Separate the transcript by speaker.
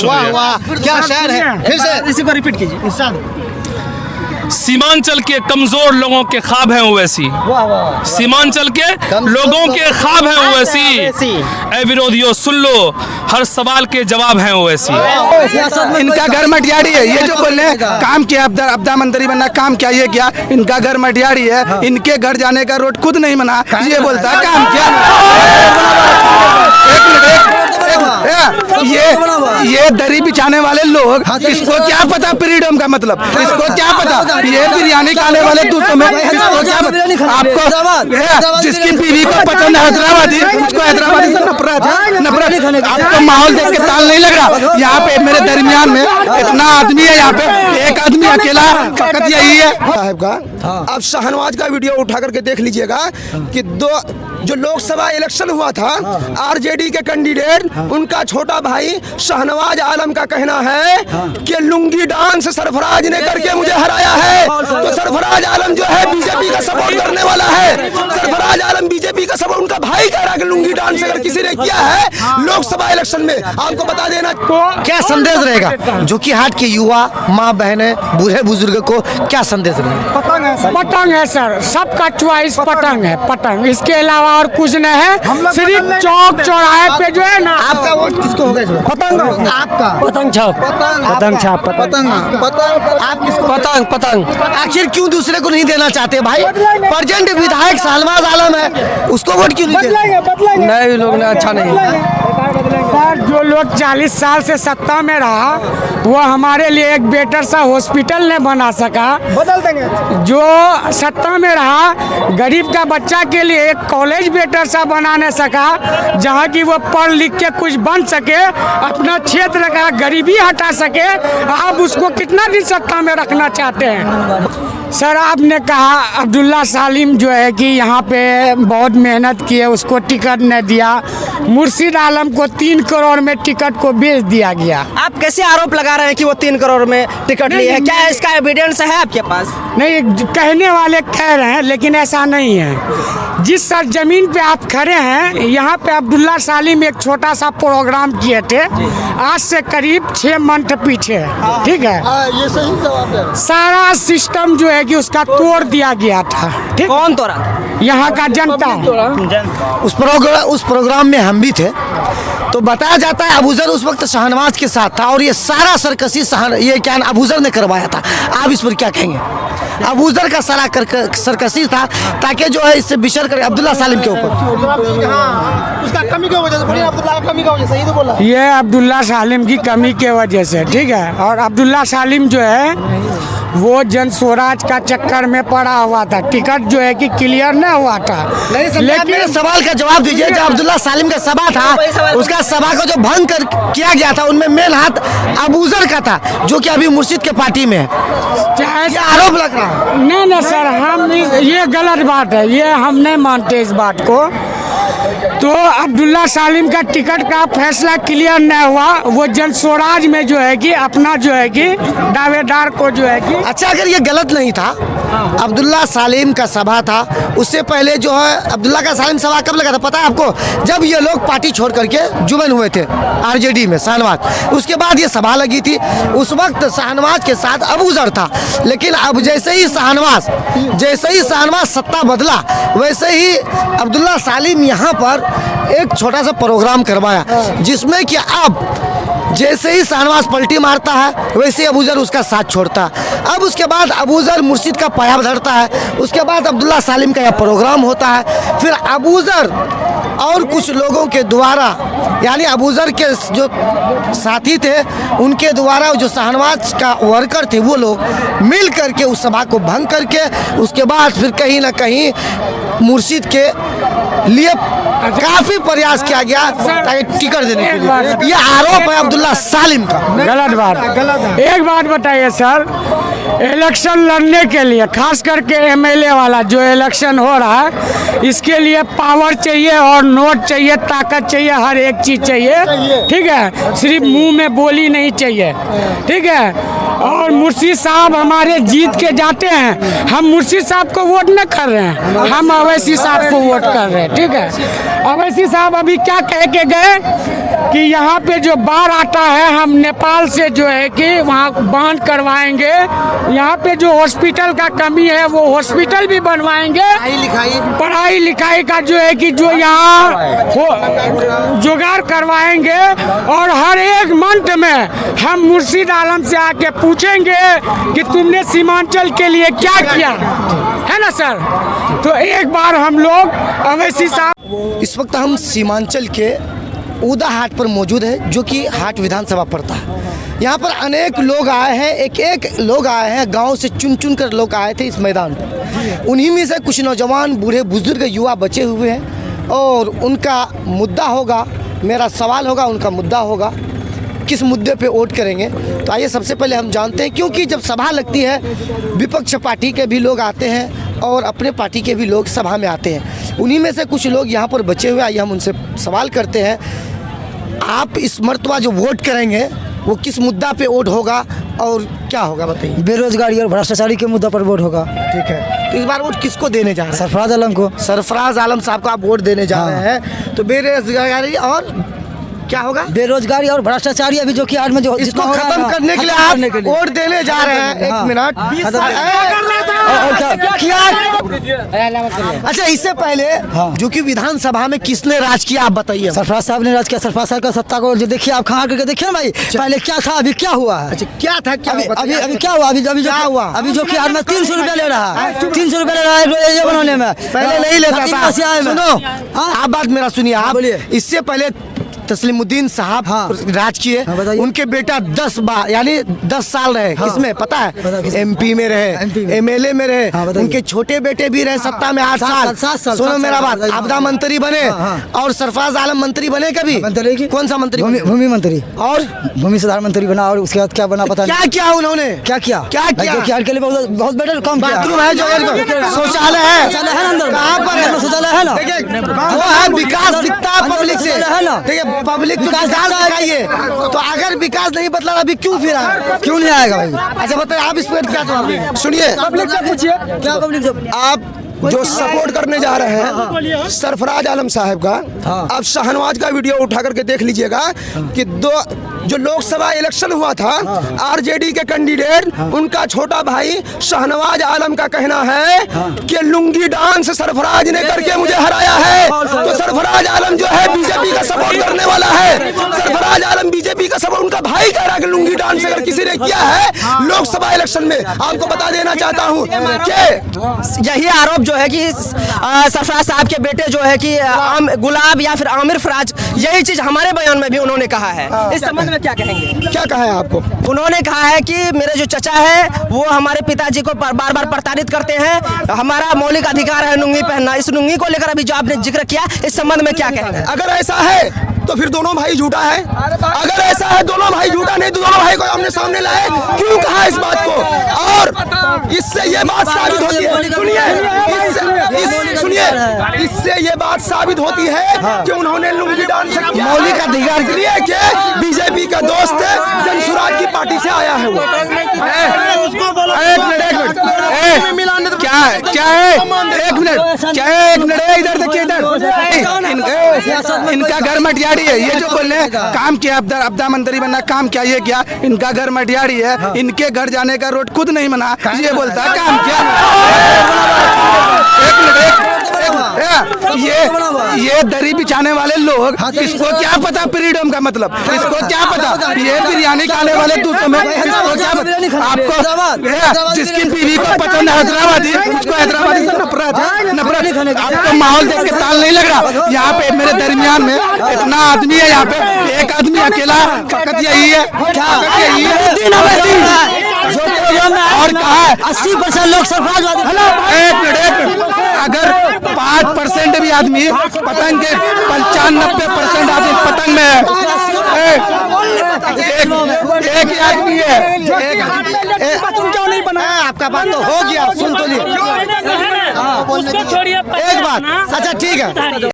Speaker 1: वाह वाह क्या शहर है, फिर से इसी को रिपीट कीजिए।
Speaker 2: सीमांचल के कमजोर लोगों के ख्वाब हैं ओवैसी, सीमांचल के लोगों के ख्वाब हैं ओवैसी, ऐ विरोधियों सुन लो हर सवाल के जवाब हैं ओवैसी।
Speaker 3: इनका घर मटियाड़ी है, ये जो बोल रहे हैं काम किया अब्दा मंत्री बना, काम किया ये क्या, इनका घर मटियाड़ी है, इनके घर जाने का रोड खुद नहीं बना, ये बोलता है काम किया। ये दरी बिछाने वाले लोग, इसको क्या पता फ्रीडम का मतलब, इसको क्या पता, ये बिरयानी खाने वाले दूसरों में इसको क्या पता। आपको जिसकी बीवी को पसंद है हैदराबादी, उसको हैदराबादी से नफरत। आपको माहौल देख के ताल नहीं लग रहा। यहाँ पे मेरे दरमियान में इतना आदमी है, यहाँ पे एक आदमी अकेला फकत यही है साहब का।
Speaker 4: अब शाहनवाज का वीडियो उठा करके देख लीजिएगा कि जो लोकसभा इलेक्शन हुआ था, आरजेडी के कैंडिडेट उनका छोटा भाई शाहनवाज आलम का कहना है कि लुंगी डांस सरफराज ने करके मुझे हराया है। तो सरफराज आलम जो है बीजेपी का सपोर्ट करने वाला है, सरफराज आलम बीजेपी का सपोर्ट, उनका भाई कह रहा है कि लुंगी डांस अगर किसी ने किया है लोकसभा इलेक्शन में, आपको बता देना
Speaker 1: क्या संदेश रहेगा जो कि हाट के युवा माँ बहने बूढ़े बुजुर्ग को क्या संदेश रहेगा?
Speaker 5: पतंग है सर, सबका चॉइस पतंग है, पतंग, इसके अलावा और कुछ नहीं है। सिर्फ चौक चौराहे पे जो है ना।
Speaker 1: आपका वोट किसको होगा इस बार?
Speaker 5: पतंग,
Speaker 1: आपका
Speaker 5: पतंग छाप, पतंग छाप,
Speaker 1: पतंग। आप किसको?
Speaker 5: पतंग, पतंग।
Speaker 1: आखिर क्यों दूसरे को नहीं देना चाहते भाई? प्रेजेंट विधायक शाहनवाज आलम है, उसको वोट क्यों नहीं देते?
Speaker 5: नहीं, लोग ने अच्छा नहीं। सर जो लोग 40 साल से सत्ता में रहा, वो हमारे लिए एक बेटर सा हॉस्पिटल ने बना सका।
Speaker 1: बदल देंगे।
Speaker 5: जो सत्ता में रहा, गरीब का बच्चा के लिए एक कॉलेज बेटर सा बनाने सका, जहाँ की वो पढ़ लिख के कुछ बन सके, अपना क्षेत्र का गरीबी हटा सके। आप उसको कितना दिन सत्ता में रखना चाहते हैं? सर आपने कहा अब्दुल्ला सालिम जो है कि यहाँ पे बहुत मेहनत की है, उसको टिकट नहीं दिया। मुर्शिद आलम को 3 करोड़ में टिकट को बेच दिया गया।
Speaker 1: आप कैसे आरोप लगा रहे हैं कि वो 3 करोड़ में टिकट लिए है? क्या इसका एविडेंस है आपके पास?
Speaker 5: नहीं, कहने वाले कह रहे हैं, लेकिन ऐसा नहीं है। जिस सर जमीन पे आप खड़े हैं, यहाँ पे अब्दुल्ला सालिम एक छोटा सा प्रोग्राम किए थे आज से करीब 6 मंथ पीछे, ठीक है।
Speaker 1: ये सही जवाब है।
Speaker 5: सारा सिस्टम जो है कि उसका तोड़ दिया गया था, ठीक।
Speaker 1: कौन तोड़ा?
Speaker 5: यहाँ का जनता।
Speaker 1: उस प्रोग्राम में हम भी थे, तो बताया जाता है अबूजर उस वक्त शाहनवाज के साथ था और ये सारा सरकसी ये क्या अबूजर ने करवाया था। आप इस पर क्या कहेंगे? अबूजर का सारा सरकसी था ताकि जो है इससे बिशर करे अब्दुल्ला सालिम के ऊपर। उसका कमी की वजह से, अब्दुल्ला कमी की वजह से, सही तो बोला।
Speaker 5: ये अब्दुल्ला सालिम की कमी के वजह से, ठीक है। और अब्दुल्ला सालिम जो है वो जन स्वराज का चक्कर में पड़ा हुआ था, टिकट जो है कि क्लियर नहीं हुआ था।
Speaker 1: लेकिन मेरे सवाल का जवाब दीजिए। जो अब्दुल्ला सालिम का सभा था, उसका सभा को जो भंग किया गया था, उनमें मेन हाथ अबूजर का था, जो कि अभी मुर्शिद के पार्टी में है। आरोप लग रहा है।
Speaker 5: नहीं सर, हम ये गलत बात है, ये हम नहीं मानते इस बात को। तो अब्दुल्ला सालिम का टिकट का फैसला क्लियर नहीं हुआ, वो जन स्वराज में जो है कि अपना जो है कि दावेदार को जो है कि।
Speaker 1: अच्छा, अगर ये गलत नहीं था, अब्दुल्ला सालिम का सभा था, उससे पहले जो है अब्दुल्ला का सालिम सभा कब लगा था पता है आपको? जब ये लोग पार्टी छोड़ करके जुबन हुए थे आरजेडी में शाहनवाज, उसके बाद ये सभा लगी थी। उस वक्त शाहनवाज के साथ अबूजर था, लेकिन अब जैसे ही शाहनवाज सत्ता बदला, वैसे ही अब्दुल्ला सालिम यहाँ पर एक छोटा सा प्रोग्राम करवाया, जिसमें कि अब जैसे ही शाहनवाज पलटी मारता है, वैसे ही अबूजर उसका साथ छोड़ता है। अब उसके बाद अबूजर मुर्शिद का पाया धरता है, उसके बाद अब्दुल्ला सालिम का यह प्रोग्राम होता है। फिर अबूजर और कुछ लोगों के द्वारा, यानी अबूजर के जो साथी थे, उनके द्वारा जो शाहनवाज का वर्कर थे, वो लोग मिल करके उस सभा को भंग करके, उसके बाद फिर कहीं ना कहीं मुर्शिद के लिए काफी प्रयास किया गया ताकि टिकट देने के लिए। ये आरोप है अब्दुल्ला सालिम का।
Speaker 5: गलत बात। एक बात बताइए सर, इलेक्शन लड़ने के लिए खास करके एमएलए वाला जो इलेक्शन हो रहा है, इसके लिए पावर चाहिए और नोट चाहिए, ताकत चाहिए, हर एक चीज चाहिए, ठीक है। सिर्फ मुंह में बोली नहीं चाहिए, ठीक है। और मुर्शिद साहब हमारे जीत के जाते हैं, हम मुर्शिद साहब को वोट न कर रहे हैं, हम अवैसी साहब को वोट कर रहे हैं, ठीक है। अवैसी साहब अभी क्या कह के गए कि यहाँ पे जो बाढ़ आता है हम नेपाल से जो है कि वहाँ बांध करवाएंगे। यहाँ पे जो हॉस्पिटल का कमी है वो हॉस्पिटल भी बनवाएंगे। पढ़ाई लिखाई का जो है कि जो यहाँ जुगाड़ करवाएंगे। और हर एक मंथ में हम मुर्शिद आलम से आके पूछेंगे कि तुमने सीमांचल के लिए क्या किया है ना सर। तो एक बार हम लोग अवैसी साहब,
Speaker 1: इस वक्त हम सीमांचल के ऊदा हाट पर मौजूद है, जो कि हाट विधानसभा पड़ता है। यहाँ पर अनेक लोग आए हैं, एक लोग आए हैं, गांव से चुन कर लोग आए थे इस मैदान पर। उन्हीं में से कुछ नौजवान, बूढ़े बुजुर्ग, युवा बचे हुए हैं और उनका मुद्दा होगा, मेरा सवाल होगा, उनका मुद्दा होगा, किस मुद्दे पे वोट करेंगे। तो आइए सबसे पहले हम जानते हैं, क्योंकि जब सभा लगती है विपक्ष पार्टी के भी लोग आते हैं और अपने पार्टी के भी लोग सभा में आते हैं। उन्हीं में से कुछ लोग यहाँ पर बचे हुए, आइए हम उनसे सवाल करते हैं। आप इस मर्तबा जो वोट करेंगे वो किस मुद्दा पे वोट होगा और क्या होगा बताइए।
Speaker 6: बेरोजगारी और भ्रष्टाचारी के मुद्दा पर वोट होगा।
Speaker 1: ठीक है, तो इस बार वोट किसको देने जा रहे हैं?
Speaker 6: सरफराज आलम को।
Speaker 1: सरफराज आलम साहब को आप वोट देने जा रहे हैं। तो बेरोजगारी और क्या होगा?
Speaker 6: बेरोजगारी और भ्रष्टाचारी अभी जो कि आज में जो
Speaker 1: इसको खत्म करने के लिए आप वोट देने जा रहे हैं। एक मिनट, अच्छा इससे पहले जो कि विधानसभा में किसने राज किया आप बताइए।
Speaker 6: सरफराज साहब ने राज किया। सरफराज साहब का सत्ता को जो देखिए आप खड़ा करके देखिए ना भाई, पहले क्या था अभी क्या हुआ है।
Speaker 1: अच्छा क्या था, क्या
Speaker 6: अभी क्या हुआ, अभी जो
Speaker 1: क्या हुआ?
Speaker 6: अभी जो कि आज में 300 रुपया ले रहा है, 300 रुपया ले रहा है ये बनाने में,
Speaker 1: पहले नहीं लेता था। सुनो आप बात मेरा सुनिए, आप
Speaker 6: बोलिए।
Speaker 1: इससे पहले तस्लीमुद्दीन साहब राज किए, उनके बेटा 10 बार यानी 10 साल रहे। किसमें पता है? एमपी में रहे, एमएलए में रहे। उनके छोटे बेटे भी रहे सत्ता में 8 साल। सुनो मेरा बात, आपदा मंत्री बने और सरफराज आलम मंत्री बने कभी? कौन सा मंत्री?
Speaker 6: भूमि मंत्री
Speaker 1: और
Speaker 6: भूमि सुधार मंत्री बना। और उसके बाद क्या बना पता
Speaker 1: क्या किया उन्होंने?
Speaker 6: क्या किया के लिए बहुत बेटर काम किया।
Speaker 1: बाथरूम है, जो शौचालय है, कहाँ पर है?
Speaker 6: शौचालय है ना,
Speaker 1: वो है विकास दिखता है पब्लिक से, है ना। देखिए पब्लिक विकास दिखाइए, तो अगर विकास नहीं बदला अभी क्यों फिर
Speaker 6: क्यों नहीं आएगा भाई?
Speaker 1: अच्छा बताइए आप इस पर क्या जवाब देंगे?
Speaker 4: सुनिए,
Speaker 6: पब्लिक से पूछिए क्या पब्लिक से
Speaker 4: आप जो सपोर्ट करने जा रहे हैं सरफराज आलम साहब का, आप शाहनवाज का वीडियो उठा करके देख लीजिएगा कि जो लोकसभा इलेक्शन हुआ था, आरजेडी के कैंडिडेट उनका छोटा भाई शाहनवाज आलम का कहना है कि लुंगी डांस सरफराज ने करके मुझे हराया है। तो सरफराज आलम जो है बीजेपी का सपोर्ट करने वाला है। सरफराज आलम बीजेपी का सपोर्ट, उनका भाई कह रहा है कि लुंगी डांस अगर किसी ने किया है लोकसभा इलेक्शन में, आपको बता देना चाहता हूँ कि
Speaker 7: यही आरोप जो है कि सरफराज साहब के बेटे जो है कि गुलाब या फिर आमिर फराज, यही चीज हमारे बयान में भी उन्होंने कहा है। इस संबंध में क्या कहेंगे?
Speaker 4: क्या कहा है आपको?
Speaker 7: उन्होंने कहा है कि मेरे जो चचा है वो हमारे पिताजी को बार बार प्रताड़ित करते हैं, हमारा मौलिक अधिकार है लुंगी पहनना। इस लुंगी को लेकर अभी जो आपने जिक्र किया, इस संबंध में क्या कहेंगे?
Speaker 4: अगर ऐसा है तो फिर दोनों भाई झूठा है। अगर ऐसा है दोनों भाई झूठा नहीं तो दोनों भाई को हमने सामने लाए, क्यों कहा इस बात को? और इससे ये बात साबित होती है, सुनिए, इससे ये बात साबित होती है कि उन्होंने लुंगी डांस किया
Speaker 1: मौलिक अधिकार
Speaker 4: के लिए कि बीजेपी का दोस्त जनसुराज की पार्टी से आया है वो।
Speaker 3: इधर देखिए, इनका घर मटियाड़ी है। ये जो बोल रहे हैं काम किया, आपदा मंत्री बनना काम क्या, ये क्या? इनका घर मटियाड़ी है, इनके घर जाने का रोड खुद नहीं बना, ये बोलता है काम किया। ये दरी बिछाने वाले लोग, इसको क्या पता फ्रीडम का मतलब? इसको क्या पता? ये बिरयानी खाने वाले दूसरों में इसको क्या पता? आपको जिसकी बीवी को पसंद है हैदराबादी, उसको हैदराबादी से नफरत। आपको माहौल देख के ताल नहीं लग रहा? यहाँ पे मेरे दरमियान में इतना आदमी है, यहाँ पे एक आदमी अकेला, फकत यही है, यही है। और कहा है
Speaker 6: 80% लोग सरफराज।
Speaker 3: अगर 5% भी आदमी पतंग के 95% आदमी पतंग में है, एक ही आदमी है।
Speaker 1: क्यों नहीं बना? आपका बात तो हो गया, सुन तो लिए एक बात। अच्छा ठीक है।